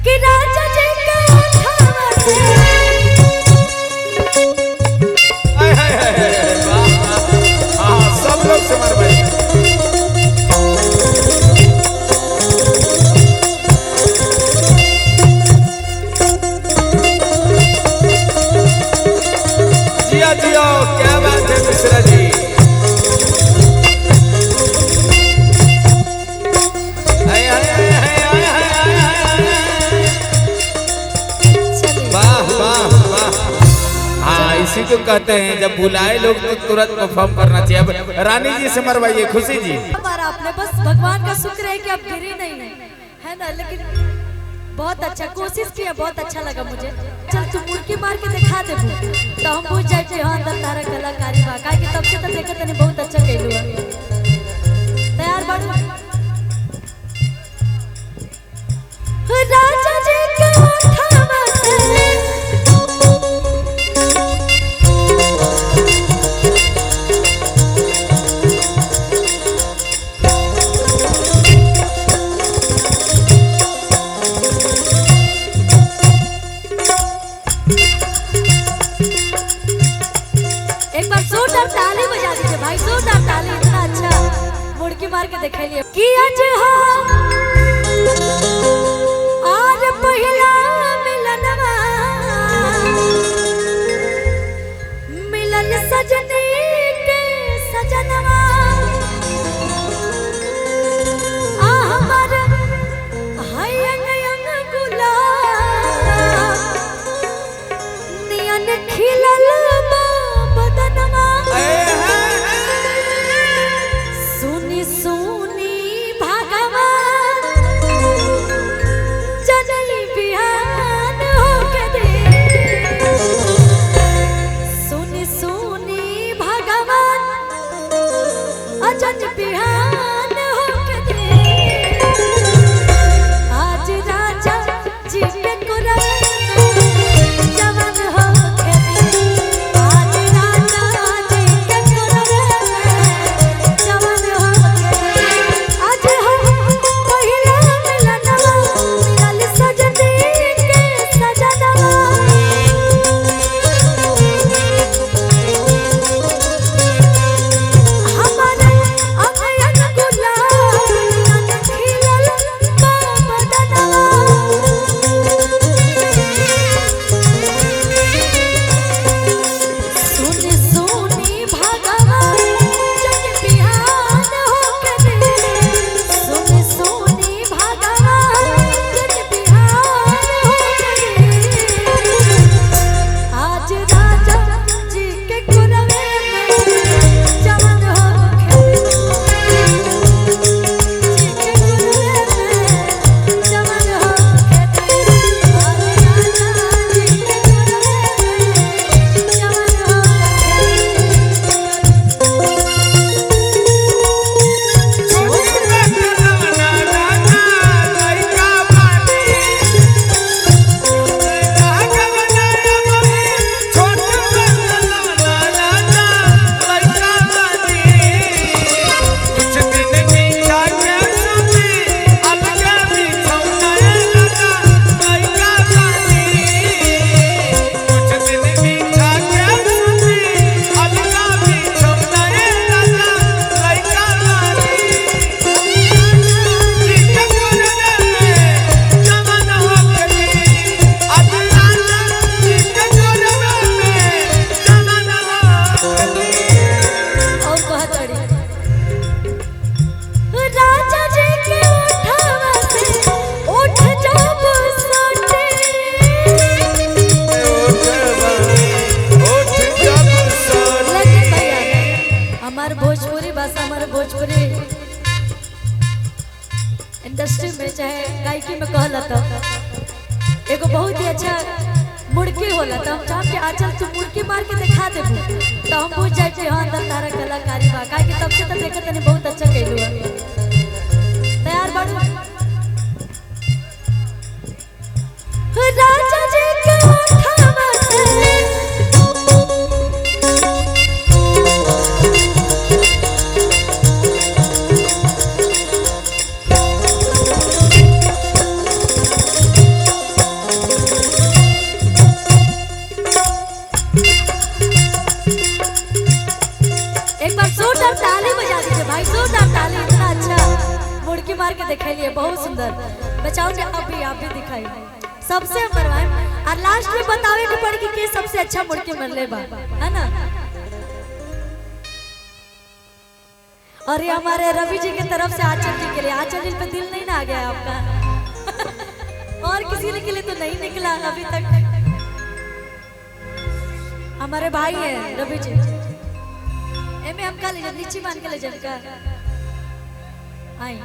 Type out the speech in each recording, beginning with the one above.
कि राजा जी का उठावा से सब लोग सिमर भाई जिया जिया क्या बात है मिश्रा जी इसी को कहते हैं जब बुलाए लोग तो तुरंत परफॉर्म करना चाहिए। अब रानी जी से मरवाइए खुशी जी। आपने बस भगवान का शुक्र है कि आप गिरी नहीं है ना, लेकिन बहुत अच्छा कोशिश किया, बहुत अच्छा लगा मुझे। चल तू मुर्गी मार के दिखा दे तो हम पूछ जाए कि हाँ अंदर तारा कलाकारी बा का कि तब से तो देखत नहीं बहुत अच्छा कहलू है। तैयार बाड़ू राजा जी के उठावा से मार के देख लिए कि आज हो आज पहिला मिलनवा मिलन सजनी के सजनवा आ हमर हाय अंग गुलाब नियन खिलल बा बदनवा इंडस्ट्री में चाहे गायकी में कहला तो एगो बहुत ही अच्छा मुड़की होला तो हम चाह के आचल तू मुड़की मार के दिखा देबू तो हम पूछ जाए कि हां अंदर तारा कलाकारी बा का कि तब से तो देखत नहीं बहुत अच्छा कहलू है। तैयार बाड़ू राजा जी के उठावा से सुंदर। बचाओ जी, अभी आप भी दिखाई सबसे मरवाए और लास्ट में बतावे के पड़ कि सबसे अच्छा मुड़के मरले बा, है ना। और ये हमारे रवि जी की तरफ से आंचल जी के लिए। आंचल जी पे दिल नहीं ना आ गया आपका और किसी के लिए तो नहीं निकला अभी तक। हमारे भाई है रवि जी, एमे हम का ले जब नीचे मान के ले जब का आई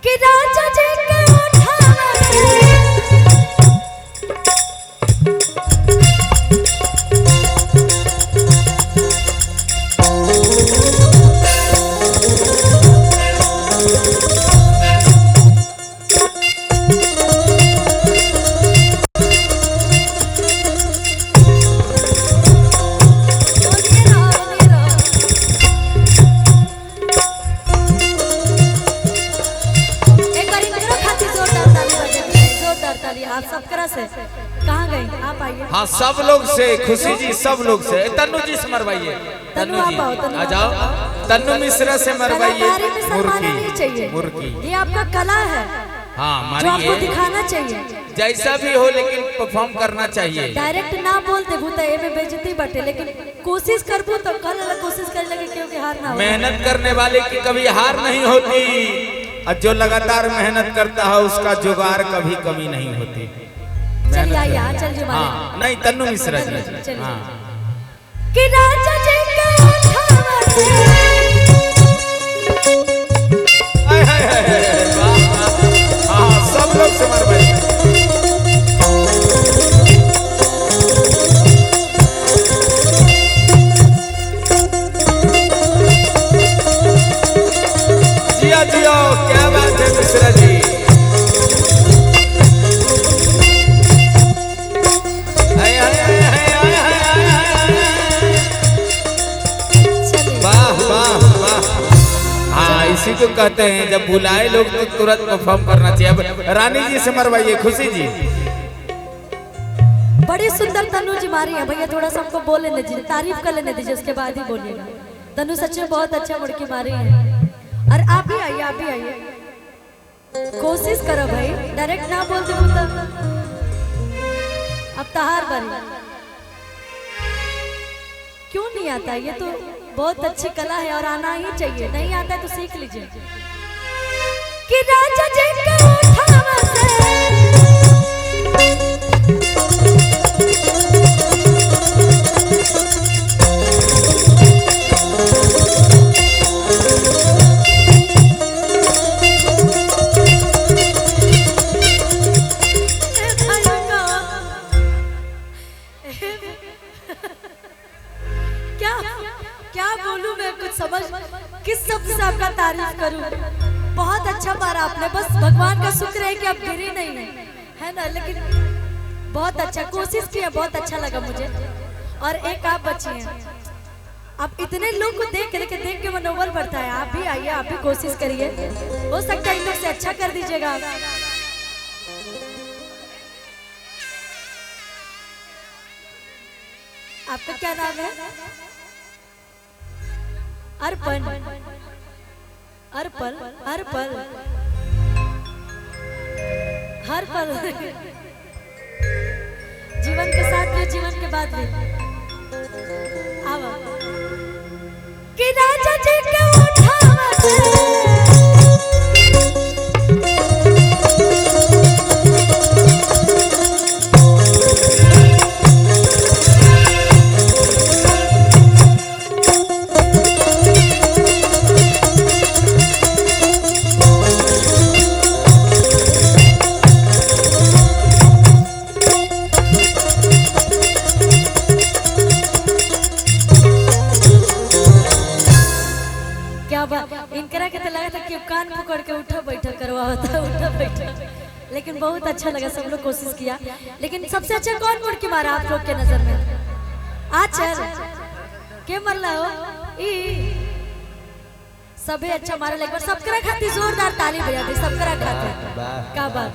कि राजा जी के उठावे आप सब करा से कहाँ गए आप आइए। हाँ सब लोग से, खुशी जी सब लोग से। तन्नू जी से मरवाइए, तन्नू जी आ जाओ। तन्नू मिश्रा से मरवाइए मुर्की। मुर्की ये आपका कला है, हाँ जो आपको मारिए, दिखाना चाहिए जैसा भी हो लेकिन परफॉर्म करना चाहिए। डायरेक्ट ना बोलते भूता ये में बेइज्जती बटे, लेकिन कोशिश करबू तो कल कोशिश कर लगे क्योंकि हार ना हो। मेहनत करने वाले की कभी हार नहीं होती और जो लगातार मेहनत करता है उसका जुगाड़ कभी कमी नहीं होती। चलिए आइए, चल जी हाँ नहीं तन्नू मिश्रा जी। हाँ कि राजा जी के उठावे हाय हाय हाय वाह वाह। हाँ सब लोग से मरवाइए। जिया जिया, क्या बात है मिश्रा जी। इसी को कहते हैं जब बुलाए लोग तो तुरंत परफॉर्म करना चाहिए। अब रानी जी से मरवाइए, खुशी जी। बड़ी सुंदर तन्नू जी मारी है भैया, थोड़ा सा हमको बोल लेने दीजिए, तारीफ कर लेने दीजिए, उसके बाद ही बोलिएगा। तन्नू सच में बहुत अच्छा मुड़की मारी है। और आप भी आइए, आप भी आइए, कोशिश करो भाई, डायरेक्ट ना बोल दे तो अब तहार बनी। क्यों नहीं आता? ये तो बहुत अच्छी कला है और आना ही चाहिए। नहीं आता है तो सीख लीजिए। कि राजा जी के उठावे किस शब्द से आपका तारीफ करूं। बहुत अच्छा मारा आपने, बस भगवान का शुक्र है कि आप गिरी नहीं है ना, लेकिन बहुत अच्छा कोशिश किया, बहुत अच्छा लगा मुझे। और एक आप बची हैं, आप इतने लोग को देख के मनोबल बढ़ता है। आप भी आइए, आप भी कोशिश करिए, हो सकता है इन लोग से अच्छा कर दीजिएगा। आपका क्या नाम है? अर्पण। अर्पण हर पल हर पल जीवन के साथ भी, जीवन के बाद भी। आवा कि राजा जी के उठावे इनकरा के तो लगा था कि कान पकड़ के उठा बैठा करवा होता, उठा बैठा। लेकिन बहुत अच्छा लगा, सब लोग कोशिश किया। लेकिन सबसे अच्छा कौन मुड़की मारा आप लोग के नजर में? आचल के मरला हो ई सबे अच्छा मारा। लेकिन सबकरा खातिर जोरदार ताली बजा दे, सबकरा खातिर। क्या बात।